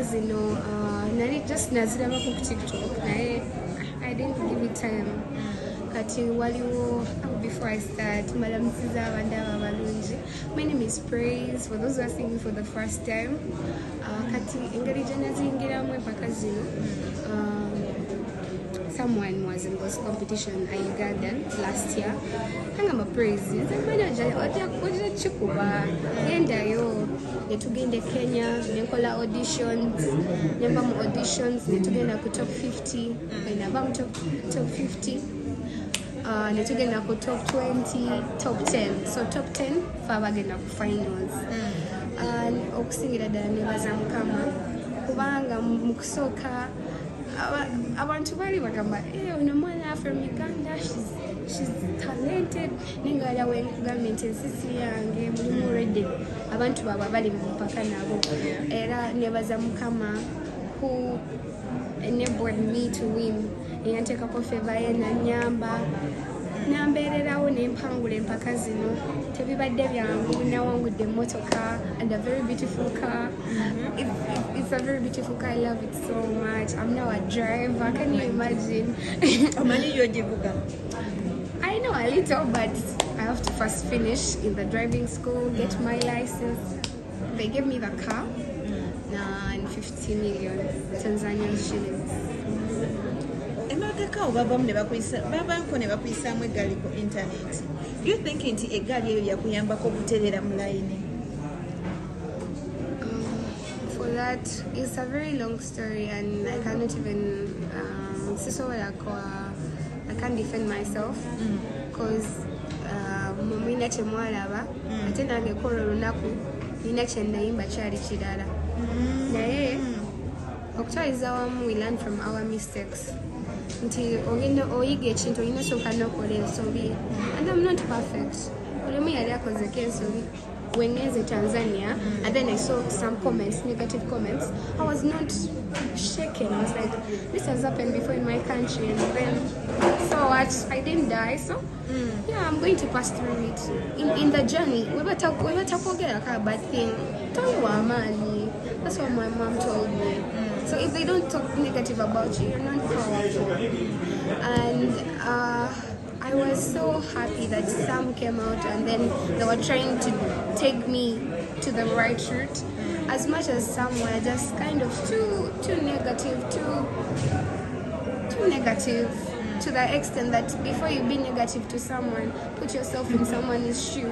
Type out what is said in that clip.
zino just naziraba ku TikTok naye I didn't give it time. Kati waliwo before I start malamusiza abantu abalungi. My name is Praise for those who are seeing me for the first time. Kati engeri gye nazingiramu empaka zino, someone was in this competition at Uganda last year. Hangama Praise the manager ojja kikuba gendayo netugende Kenya nenkola auditions nemba mu auditions netugenda ku top 50 nava mu top 50 netugenda ku top 20 top 10 so top 10 fa bagenda ku finals okusingira ddala nebaza mukama kubanga mu kusooka abantu bali bagamba ono mwana from Uganda, she's talented ningala wenkugambye ensisi yange mulimu already abantu baba bali mu mpaka nabo era nebaza mukama who enabled me to win eyanteekako feva ye nanyamba nambeererawo nempangula empaka zino tebibadde byangu nawangudde emmotoka and a very beautiful car. It's a very beautiful car. I love it so much. I'm now a driver. Can you imagine? I know a little, but I have to first finish in the driving school, get my license. They gave me the car and 50 million Tanzanian shillings. Internet. Do you think nti eggali eyo yakuyambako okutereera mu line? For that, it's a very long story and I cannot even I can't defend myself because mumina temwalaba ate nange kola olunaku nina kyennayimba kyali kirala naye okutwaliza wamu we learn from our mistakes nti oyiga ekintu olina sooka nokola ensobi and I'm not perfect olimu yali akozeko ensobi when I was in Tanzania and then I saw some comments, negative comments, I was not shaken. I was like, this has happened before in my country and then so what? I didn't die, so yeah, I'm going to pass through it. In the journey, we were talking about a bad thing. Don't worry, that's what my mom told me. So if they don't talk negative about you, you're not powerful. And I was so happy that some came out and then they were trying to take me to the right route. As much as some were just kind of too negative, to the extent that before you be negative to someone, put yourself in someone's shoe.